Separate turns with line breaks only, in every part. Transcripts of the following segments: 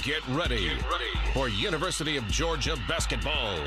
Get ready for University of Georgia basketball.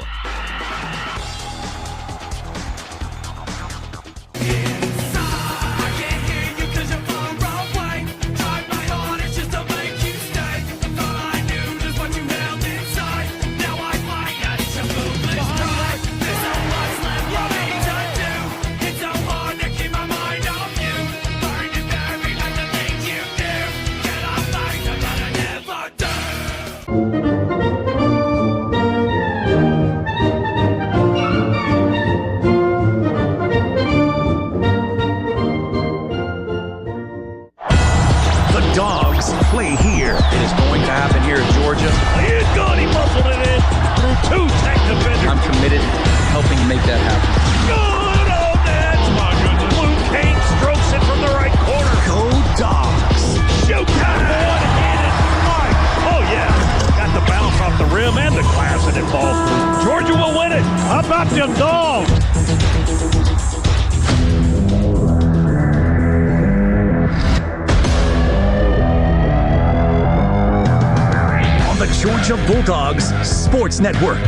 Play here. It is going to happen here in Georgia.
He's good. He muscled it in through two tech defenders.
I'm committed to helping make that happen.
Good old net. Blue Cane strokes it from the right corner.
Go Dogs.
Showtime. One-handed strike. Oh, yeah. Got the bounce off the rim and the glass and it falls through. Georgia will win it. How about them Dogs?
The Georgia Bulldogs Sports Network.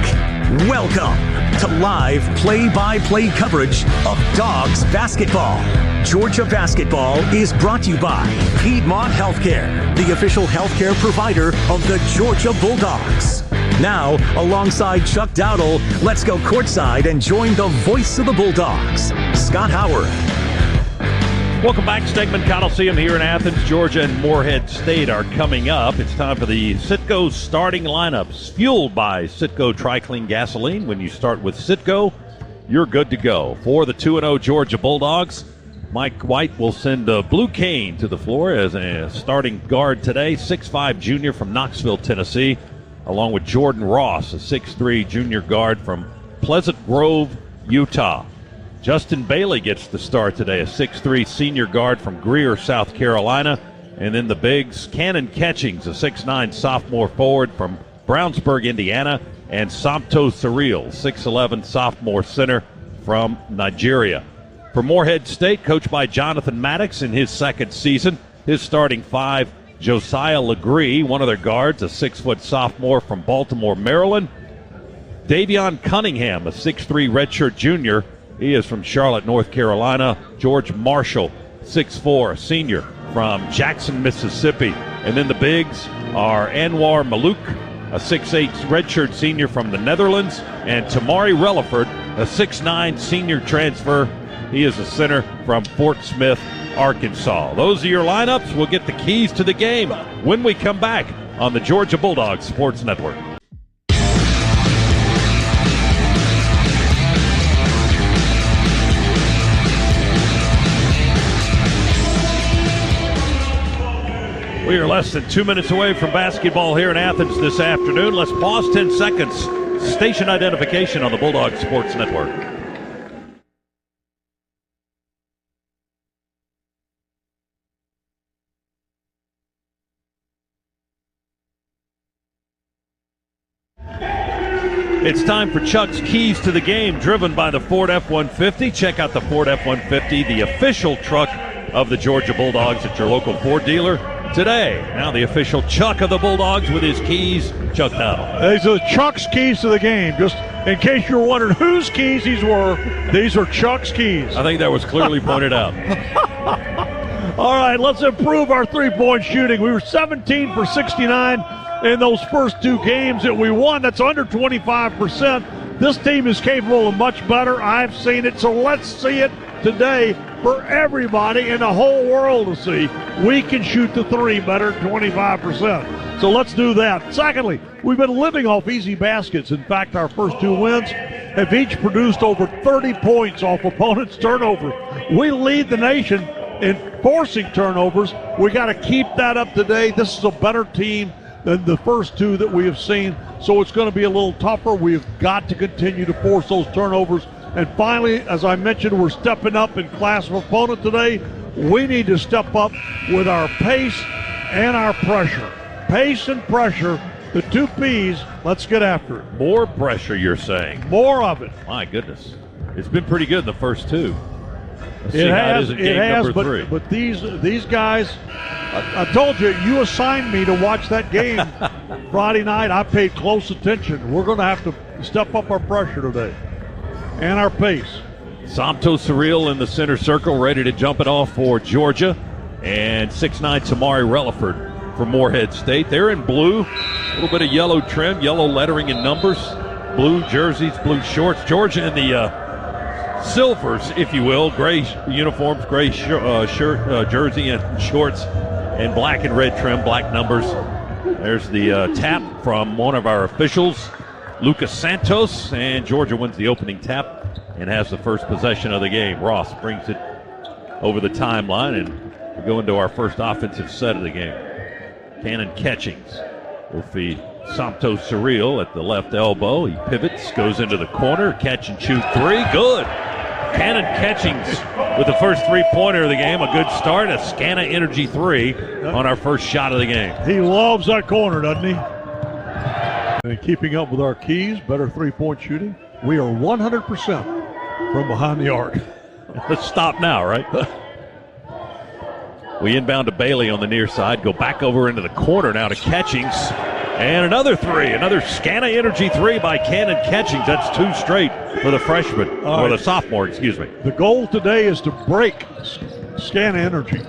Welcome to live play-by-play coverage of Dogs basketball. Georgia basketball is brought to you by Piedmont Healthcare, the official healthcare provider of the Georgia Bulldogs. Now, alongside Chuck Dowdle, let's go courtside and join the voice of the Bulldogs, Scott Howard.
Welcome back. Stegman Coliseum here in Athens, Georgia, and Morehead State are coming up. It's time for the Citgo starting lineups, fueled by Citgo Triclean gasoline. When you start with Citgo, you're good to go. For the 2-0 Georgia Bulldogs, Mike White will send Blue Cane to the floor as a starting guard today, 6'5 junior from Knoxville, Tennessee, along with Jordan Ross, a 6'3 junior guard from Pleasant Grove, Utah. Justin Bailey gets the start today, a 6'3 senior guard from Greer, South Carolina. And then the bigs, Cannon Catchings, a 6'9 sophomore forward from Brownsburg, Indiana. And Samto Surreal, 6'11 sophomore center from Nigeria. For Morehead State, coached by Jonathan Maddox in his second season, his starting five, Josiah Legree, one of their guards, a 6-foot sophomore from Baltimore, Maryland. Davion Cunningham, a 6'3 redshirt junior. He is from Charlotte, North Carolina. George Marshall, 6'4", senior from Jackson, Mississippi. And then the bigs are Anwar Malouk, a 6'8 redshirt senior from the Netherlands, and Tamari Relaford, a 6'9 senior transfer. He is a center from Fort Smith, Arkansas. Those are your lineups. We'll get the keys to the game when we come back on the Georgia Bulldogs Sports Network. We are less than 2 minutes away from basketball here in Athens this afternoon. Let's pause 10 seconds. Station identification on the Bulldog Sports Network. It's time for Chuck's Keys to the Game, driven by the Ford F-150. Check out the Ford F-150, the official truck of the Georgia Bulldogs at your local Ford dealer today. Now the official Chuck of the Bulldogs with his keys, Chuck Dowdle.
These are Chuck's keys to the game. Just in case you're wondering whose keys these were, these are Chuck's keys.
I think that was clearly pointed out.
All right, let's improve our three-point shooting. We were 17 for 69 in those first two games that we won. That's under 25%. This team is capable of much better. I've seen it, so let's see it today for everybody in the whole world to see. We can shoot the three better than 25%. So let's do that. Secondly, we've been living off easy baskets. In fact, our first two wins have each produced over 30 points off opponents' turnover. We lead the nation in forcing turnovers. We got to keep that up today. This is a better team than the first two that we have seen, so it's going to be a little tougher. We've got to continue to force those turnovers. And finally, as I mentioned, we're stepping up in class of opponent today. We need to step up with our pace and our pressure. Pace and pressure, the two P's. Let's get after it.
More pressure, you're saying?
More of it.
My goodness. It's been pretty good in the first two.
It has, but these guys, I told you, you assigned me to watch that game Friday night, I paid close attention. We're going to have to step up our pressure today and our pace.
Somto Surreal in the center circle, ready to jump it off for Georgia. And 6'9" Tamari Relaford for Morehead State. They're in blue, a little bit of yellow trim, yellow lettering and numbers, blue jerseys, blue shorts. Georgia in the silvers, if you will, gray uniforms, gray shirt, jersey and shorts, and black and red trim, black numbers. There's the tap from one of our officials, Lucas Santos, and Georgia wins the opening tap and has the first possession of the game. Ross brings it over the timeline, and we go into our first offensive set of the game. Cannon Catchings will feed Somto Surreal at the left elbow. He pivots, goes into the corner, catch and shoot three. Good. Cannon Catchings with the first three-pointer of the game. A good start, a Scana Energy three on our first shot of the game.
He loves that corner, doesn't he? And keeping up with our keys, better three-point shooting. We are 100% from behind the arc.
Let's stop now, right? We inbound to Bailey on the near side, go back over into the corner now to Catchings. And another three, another Scana Energy three by Cannon Catchings. That's two straight for the freshman, or the sophomore, excuse me.
The goal today is to break Scana Energy.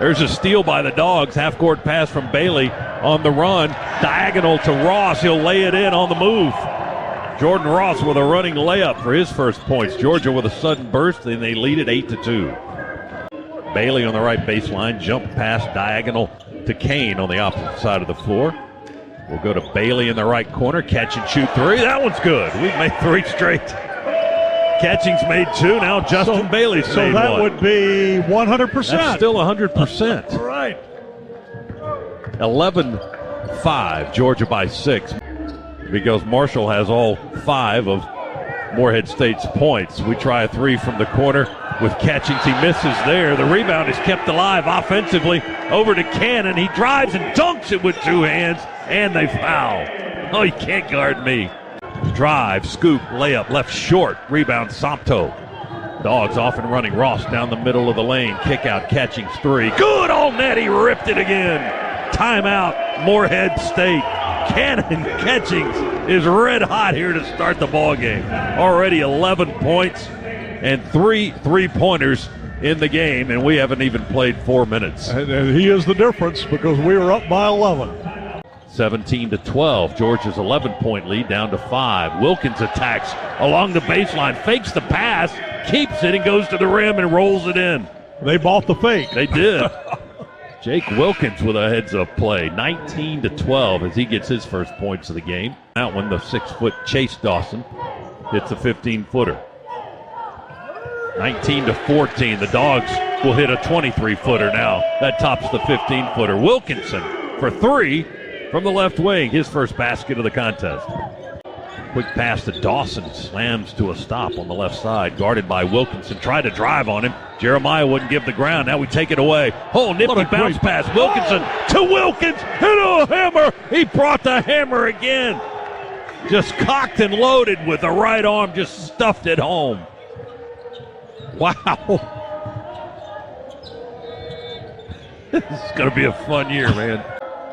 There's a steal by the Dogs. Half-court pass from Bailey on the run. Diagonal to Ross. He'll lay it in on the move. Jordan Ross with a running layup for his first points. Georgia with a sudden burst, and they lead it 8-2. Bailey on the right baseline. Jump pass diagonal to Kane on the opposite side of the floor. We'll go to Bailey in the right corner. Catch and shoot three. That one's good. We've made three straight. Catching's made two. Now Justin Bailey's made one. So
that would be 100%.
That's still 100%.
All right.
11-5. Georgia by 6. Because Marshall has all 5 of Morehead State's points. We try a three from the corner with Catchings. He misses there. The rebound is kept alive offensively. Over to Cannon. He drives and dunks it with two hands, and they foul. Oh, you can't guard me. Drive, scoop, layup, left short. Rebound, Somto. Dogs off and running. Ross down the middle of the lane. Kick out, Catchings three. Good on net. He ripped it again. Timeout, Morehead State. Cannon Catchings is red hot here to start the ball game. Already 11 points and 3 3-pointers in the game, and we haven't even played 4 minutes.
And he is the difference because we were up by 11.
17-12. Georgia's 11-point lead down to 5. Wilkins attacks along the baseline, fakes the pass, keeps it, and goes to the rim and rolls it in.
They bought the fake.
They did. Jake Wilkins with a heads-up play. 19-12 as he gets his first points of the game. That one, the 6-foot Chase Dawson hits a 15-footer. 19-14. The Dogs will hit a 23-footer now. That tops the 15-footer. Wilkinson for three from the left wing. His first basket of the contest. Quick pass to Dawson. Slams to a stop on the left side. Guarded by Wilkinson. Tried to drive on him. Jeremiah wouldn't give the ground. Now we take it away. Oh, nifty bounce pass. Wilkinson to Wilkins. Hit a hammer. He brought the hammer again. Just cocked and loaded with the right arm. Just stuffed it home. Wow. This is going to be a fun year, man.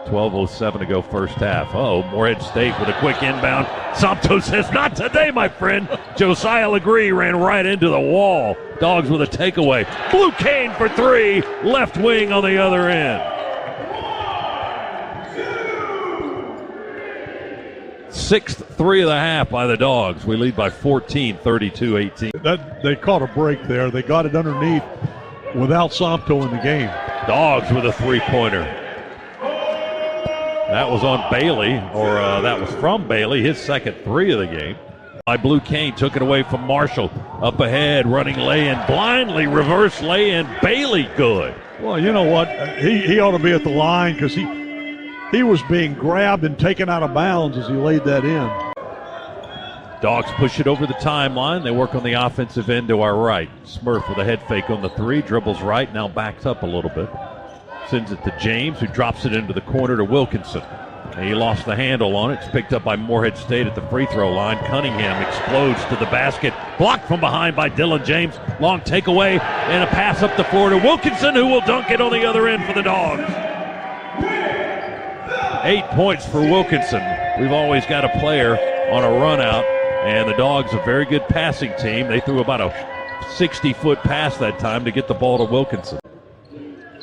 12:07 to go first half. Oh, Morehead State with a quick inbound. Somto says, not today, my friend. Josiah Legree ran right into the wall. Dogs with a takeaway. Blue Kane for three. Left wing on the other end. 6th three of the half by the Dogs. We lead by 14, 32-18.
They caught a break there. They got it underneath without Somto in the game.
Dogs with a three-pointer. That was on Bailey, or that was from Bailey, his second three of the game. By Blue Kane, took it away from Marshall. Up ahead, running lay-in, blindly reverse lay-in. Bailey good.
Well, you know what? He ought to be at the line because he was being grabbed and taken out of bounds as he laid that in.
Dogs push it over the timeline. They work on the offensive end to our right. Smurf with a head fake on the three, dribbles right, now backs up a little bit. Sends it to James, who drops it into the corner to Wilkinson. And he lost the handle on it. It's picked up by Morehead State at the free throw line. Cunningham explodes to the basket. Blocked from behind by Dylan James. Long takeaway and a pass up the floor to Wilkinson, who will dunk it on the other end for the Dogs. 8 points for Wilkinson. We've always got a player on a run out, and the Dogs a very good passing team. They threw about a 60-foot pass that time to get the ball to Wilkinson.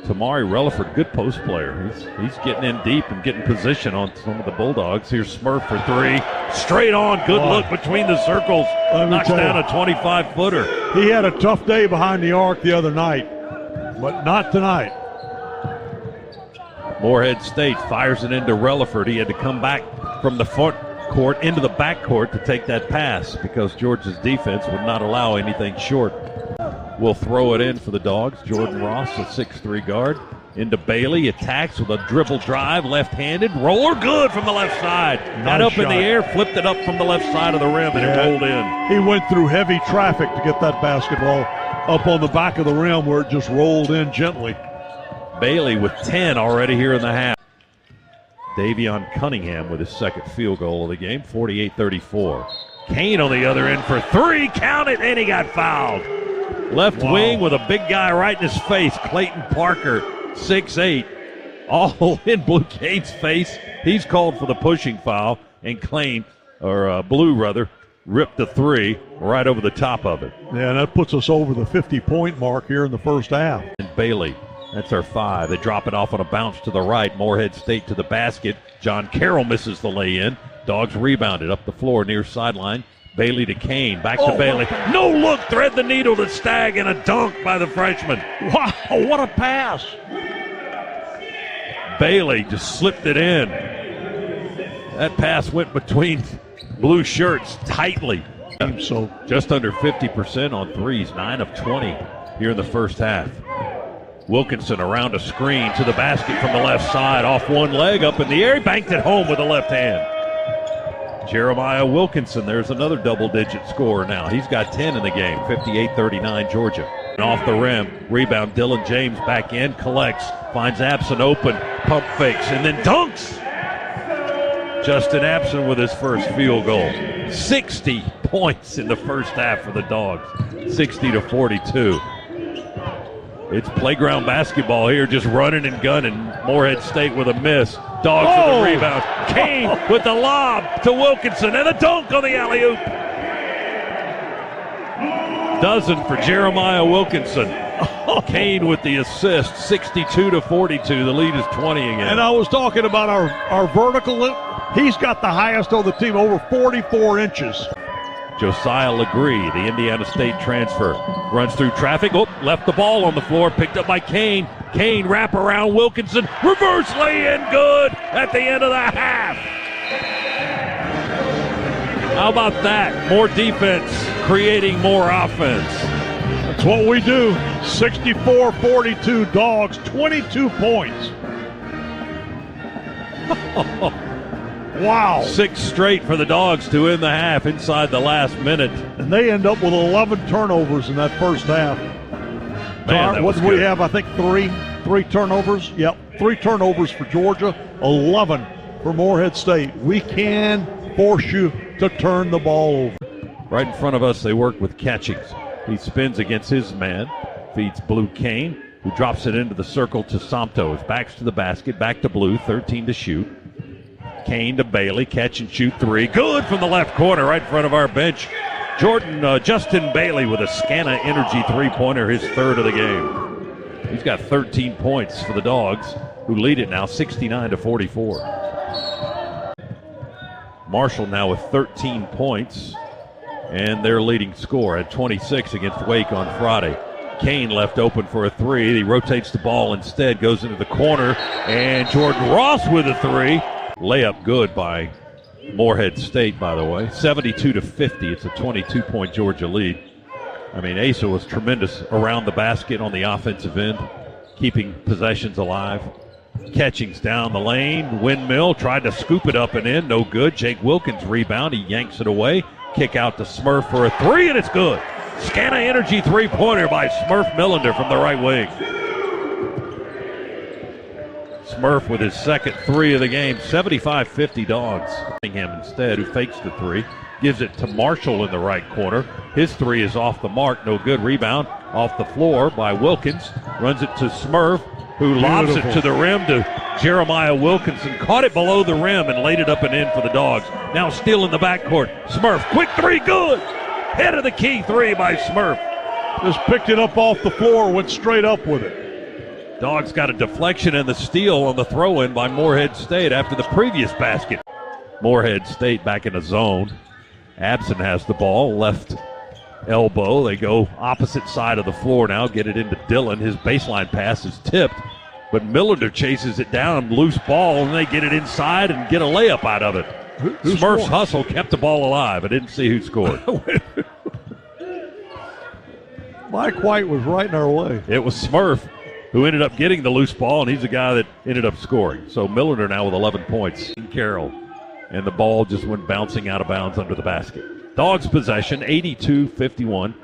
Tamari Relaford, good post player. He's getting in deep and getting position on some of the Bulldogs. Here's Smurf for three. Straight on, good look between the circles. Knocks down a 25-footer.
He had a tough day behind the arc the other night, but not tonight.
Morehead State fires it into Relaford. He had to come back from the front court into the back court to take that pass because Georgia's defense would not allow anything short. Will throw it in for the Dogs. Jordan Ross, a 6'3 guard. Into Bailey, attacks with a dribble drive, left-handed. Roller good from the left side. Got up in the air, flipped it up from the left side of the rim, and it rolled in.
He went through heavy traffic to get that basketball up on the back of the rim where it just rolled in gently.
Bailey with 10 already here in the half. Davion Cunningham with his second field goal of the game, 48-34. Kane on the other end for three, count it, and he got fouled. Left wing with a big guy right in his face, Clayton Parker, 6'8", all in Blue Kane's face. He's called for the pushing foul, and Blue ripped the three right over the top of it.
Yeah, and that puts us over the 50-point mark here in the first half.
And Bailey, that's our 5. They drop it off on a bounce to the right. Morehead State to the basket. John Carroll misses the lay-in. Dogs rebounded up the floor near sideline. Bailey to Kane, back to Bailey. No look, thread the needle to Stagg, and a dunk by the freshman.
Wow, what a pass.
Bailey just slipped it in. That pass went between blue shirts tightly.
So
just under 50% on threes, 9 of 20 here in the first half. Wilkinson around a screen to the basket from the left side, off one leg, up in the air. He banked it home with the left hand. Jeremiah Wilkinson, there's another double-digit scorer now. He's got 10 in the game, 58-39 Georgia. And off the rim, rebound, Dylan James back in, collects, finds Abson open, pump fakes, and then dunks. Justin Abson with his first field goal. 60 points in the first half for the Dogs, 60-42. It's playground basketball here, just running and gunning. Morehead State with a miss. Dogs with a rebound. Kane with the lob to Wilkinson and a dunk on the alley-oop. Dozen for Jeremiah Wilkinson. Kane with the assist, 62-42. The lead is 20 again.
And I was talking about our vertical. He's got the highest on the team, over 44 inches.
Josiah Legree, the Indiana State transfer, runs through traffic. Left the ball on the floor, picked up by Kane. Kane wrap around Wilkinson, reverse lay-in, good at the end of the half. How about that? More defense, creating more offense.
That's what we do. 64-42 Dogs, 22 points. Wow.
6 straight for the Dogs to end the half inside the last minute.
And they end up with 11 turnovers in that first half.
Man,
what did we have? I think three turnovers. Yep, 3 turnovers for Georgia, 11 for Morehead State. We can force you to turn the ball over.
Right in front of us, they work with Catchings. He spins against his man, feeds Blue Kane, who drops it into the circle to Santos. Backs to the basket, back to Blue, 13 to shoot. Kane to Bailey, catch and shoot 3. Good from the left corner, right in front of our bench. Justin Bailey with a Scana Energy three-pointer, his third of the game. He's got 13 points for the Dogs, who lead it now 69-44. Marshall now with 13 points, and their leading scorer at 26 against Wake on Friday. Kane left open for a 3. He rotates the ball instead, goes into the corner, and Jordan Ross with a 3. Layup good by Morehead State, by the way. 72-50. It's a 22-point Georgia lead. I mean, Asa was tremendous around the basket on the offensive end, keeping possessions alive. Catchings down the lane. Windmill tried to scoop it up and in. No good. Jake Wilkins rebound. He yanks it away. Kick out to Smurf for a 3, and it's good. Scana Energy three-pointer by Smurf Millender from the right wing. Smurf with his second 3 of the game, 75-50 Dogs. Cunningham instead, who fakes the 3, gives it to Marshall in the right corner. His 3 is off the mark, no good. Rebound off the floor by Wilkins. Runs it to Smurf, who lobs it to the rim to Jeremiah Wilkinson caught it below the rim and laid it up and in for the Dogs. Now still in the backcourt. Smurf, quick three, good. Head of the key three by Smurf.
Just picked it up off the floor, went straight up with it.
Dogs got a deflection and the steal on the throw-in by Morehead State after the previous basket. Morehead State back in a zone. Abson has the ball, left elbow. They go opposite side of the floor now, get it into Dillon. His baseline pass is tipped, but Millender chases it down, loose ball, and they get it inside and get a layup out of it. Smurf's hustle kept the ball alive. I didn't see who scored.
Mike White was right in our way.
It was Smurf who ended up getting the loose ball, and he's the guy that ended up scoring. So Millender now with 11 points. Carroll, and the ball just went bouncing out of bounds under the basket. Dogs possession, 82-51.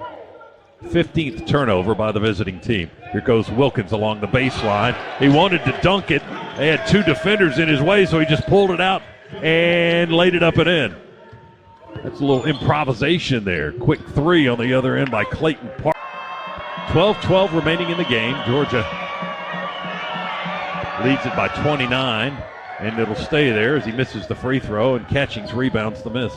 15th turnover by the visiting team. Here goes Wilkins along the baseline. He wanted to dunk it. They had two defenders in his way, so he just pulled it out and laid it up and in. That's a little improvisation there. Quick three on the other end by Clayton Park. 12-12 remaining in the game. Georgia leads it by 29, and it'll stay there as he misses the free throw, and Catchings rebounds the miss.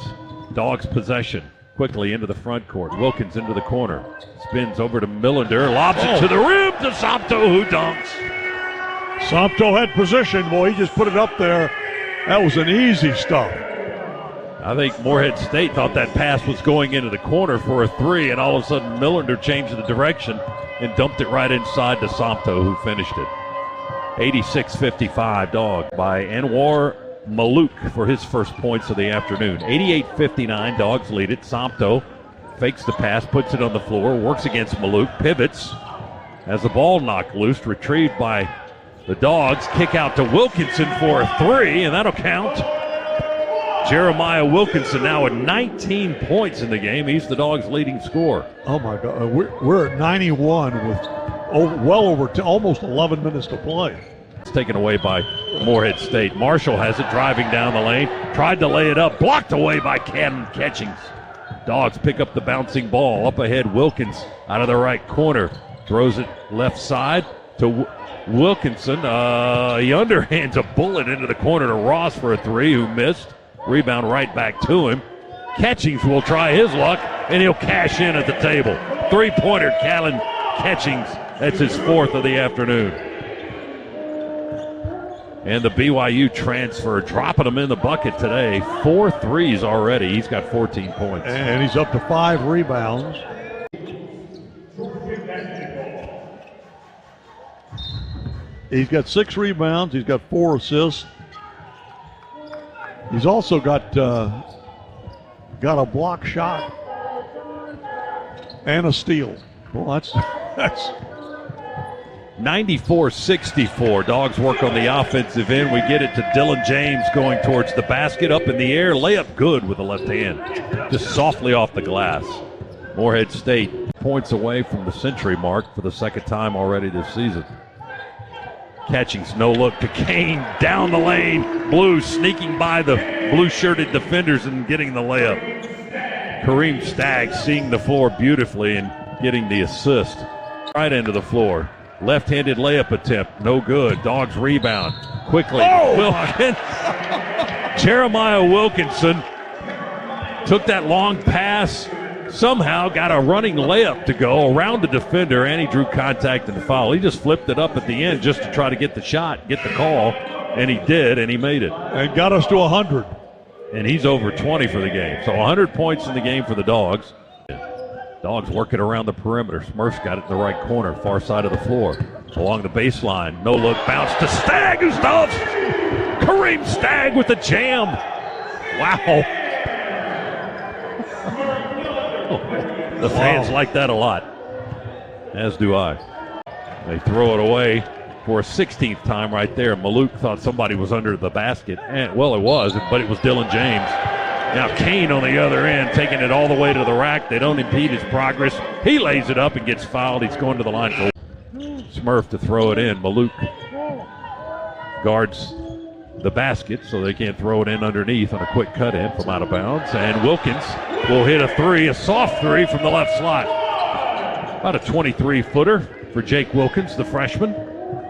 Dogs possession. Quickly into the front court. Wilkins into the corner. Spins over to Millender. Lobs it to the rim to Somto, who dunks.
Somto had position. Boy, he just put it up there. That was an easy stuff.
I think Morehead State thought that pass was going into the corner for a three, and all of a sudden Millender changed the direction and dumped it right inside to Somto, who finished it. 86-55 Dog by Anwar Malouk for his first points of the afternoon. 88-59, Dogs lead it. Somto fakes the pass, puts it on the floor, works against Malouk, pivots, has the ball knocked loose, retrieved by the Dogs. Kick out to Wilkinson for a three, and that'll count. Jeremiah Wilkinson now at 19 points in the game. He's the Dogs' leading scorer.
Oh, my God. We're at 91 with well over almost 11 minutes to play.
It's taken away by Morehead State. Marshall has it driving down the lane. Tried to lay it up. Blocked away by Cam Catchings. Dogs pick up the bouncing ball. Up ahead, Wilkins out of the right corner. Throws it left side to Wilkinson. He underhands a bullet into the corner to Ross for a three, who missed. Rebound right back to him. Catchings will try his luck, and he'll cash in at the table. Three-pointer, Callan Catchings. That's his fourth of the afternoon. And the BYU transfer, dropping him in the bucket today. 4 threes already. He's got 14 points.
And he's up to 5 rebounds. He's got 6 rebounds. He's got 4 assists. He's also got a block shot and a steal. Well, that's
94-64. Dogs work on the offensive end. We get it to Dylan James going towards the basket, up in the air. Layup good with the left hand. Just softly off the glass. Morehead State points away from the century mark for the second time already this season. Catchings, no look to Kane, down the lane. Blue sneaking by the blue-shirted defenders and getting the layup. Kareem Staggs seeing the floor beautifully and getting the assist. Right end of the floor. Left-handed layup attempt, no good. Dogs rebound quickly. Wilkins. Jeremiah Wilkinson took that long pass, somehow got a running layup to go around the defender, and he drew contact and foul. He just flipped it up at the end just to try to get the shot, get the call, and he did, and he made it.
And got us to 100.
And he's over 20 for the game. So 100 points in the game for the Dogs. Dogs working around the perimeter. Smurf's got it in the right corner, far side of the floor. Along the baseline, no look, bounce to Stagg, who stops. Kareem Stagg with the jam. Wow. The fans like that a lot, as do I. They throw it away for a 16th time right there. Malouk thought somebody was under the basket. And, well, it was, but it was Dylan James. Now Kane on the other end, taking it all the way to the rack. They don't impede his progress. He lays it up and gets fouled. He's going to the line for Smurf to throw it in. Malouk guards the basket so they can't throw it in underneath on a quick cut in from out of bounds. And Wilkins will hit a three, a soft three from the left slot. About a 23-footer for Jake Wilkins, the freshman.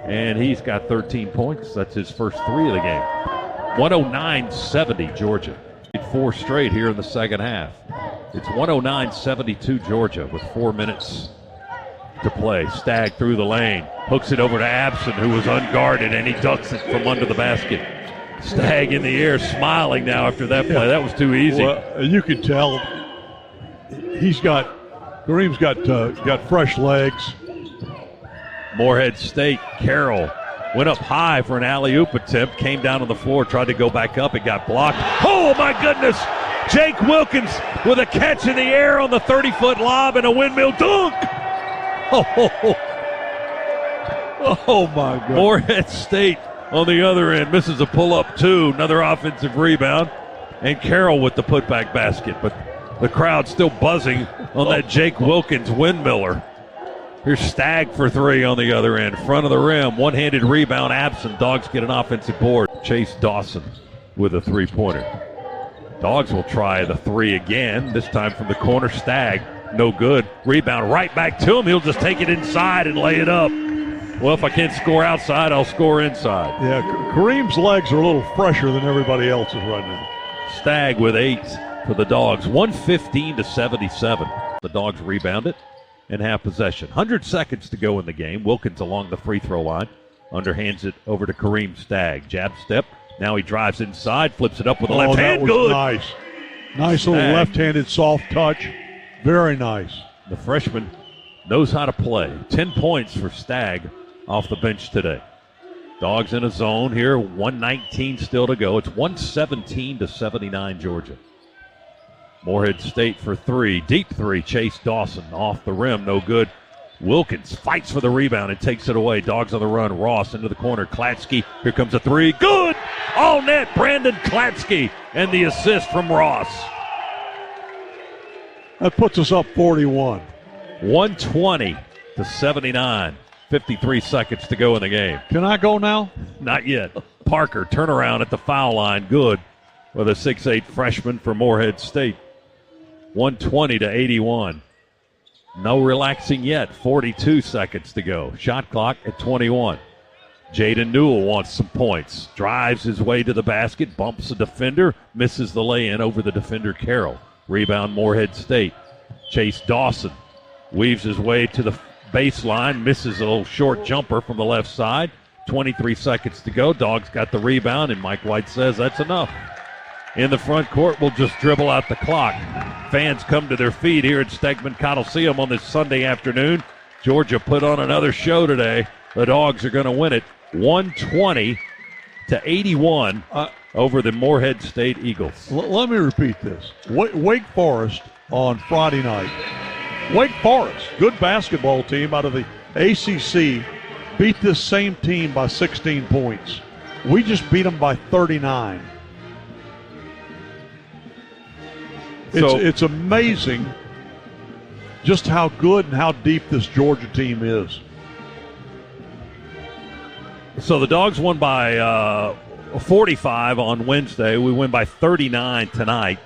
and he's got 13 points. That's his first 3 of the game. 109-70 Georgia. 4 straight here in the second half. It's 109-72 Georgia with 4 minutes to play. Stagg through the lane, hooks it over to Abson, who was unguarded, and he ducks it from under the basket. Stagg in the air, smiling now after that play. That was too easy.
Well, you can tell Kareem's got fresh legs.
Morehead State, Carroll went up high for an alley-oop attempt, came down on the floor, tried to go back up, it got blocked. Oh, my goodness! Jake Wilkins with a catch in the air on the 30-foot lob and a windmill dunk!
Oh my God.
Morehead State on the other end misses a pull-up too, another offensive rebound, and Carroll with the putback basket, but the crowd's still buzzing on that Jake Wilkins windmiller. Here's Stagg for 3 on the other end. Front of the rim, one-handed rebound absent. Dogs get an offensive board. Chase Dawson with a 3-pointer. Dogs will try the 3 again, this time from the corner. Stagg, no good. Rebound right back to him. He'll just take it inside and lay it up. Well, if I can't score outside, I'll score inside.
Yeah, Kareem's legs are a little fresher than everybody else's right now.
Stagg with 8 for the Dogs. 115-77. The Dogs rebound it and have possession. 100 seconds to go in the game. Wilkins along the free throw line. Underhands it over to Kareem Stagg. Jab step. Now he drives inside, flips it up with a left hand.
That was
good.
Nice. Nice little
Stagg.
left-handed soft touch. Very nice.
The freshman knows how to play. 10 points for Stagg off the bench today. Dogs in a zone here. 119 still to go. It's 117-79 Georgia. Morehead State for 3. Deep 3. Chase Dawson off the rim. No good. Wilkins fights for the rebound and takes it away. Dogs on the run. Ross into the corner. Klatsky. Here comes a 3. Good! All net. Brandon Klatsky. And the assist from Ross.
That puts us up 41.
120-79. 53 seconds to go in the game.
Can I go now?
Not yet. Parker, turnaround at the foul line. Good with a 6'8 freshman for Morehead State. 120-81. No relaxing yet. 42 seconds to go. Shot clock at 21. Jaden Newell wants some points. Drives his way to the basket. Bumps a defender. Misses the lay-in over the defender Carroll. Rebound Morehead State. Chase Dawson weaves his way to the baseline. Misses a little short jumper from the left side. 23 seconds to go. Dogs got the rebound, and Mike White says that's enough. In the front court, we'll just dribble out the clock. Fans come to their feet here at Stegman Coliseum on this Sunday afternoon. Georgia put on another show today. The Dogs are going to win it 120-81 over the Morehead State Eagles.
Let me repeat this. Wake Forest on Friday night. Wake Forest, good basketball team out of the ACC, beat this same team by 16 points. We just beat them by 39. It's amazing just how good and how deep this Georgia team is.
So the Dogs won by 45 on Wednesday. We win by 39 tonight,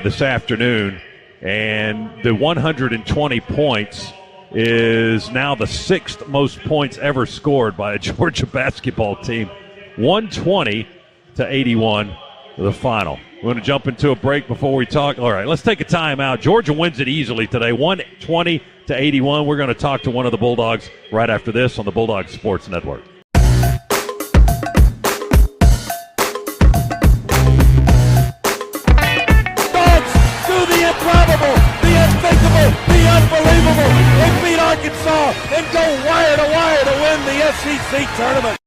this afternoon. And the 120 points is now the 6th most points ever scored by a Georgia basketball team. 120-81, the final. We're going to jump into a break before we talk. All right, let's take a timeout. Georgia wins it easily today, 120-81. We're going to talk to one of the Bulldogs right after this on the Bulldogs Sports Network.
The unthinkable, the unbelievable. They beat Arkansas and go wire to wire to win the SEC tournament.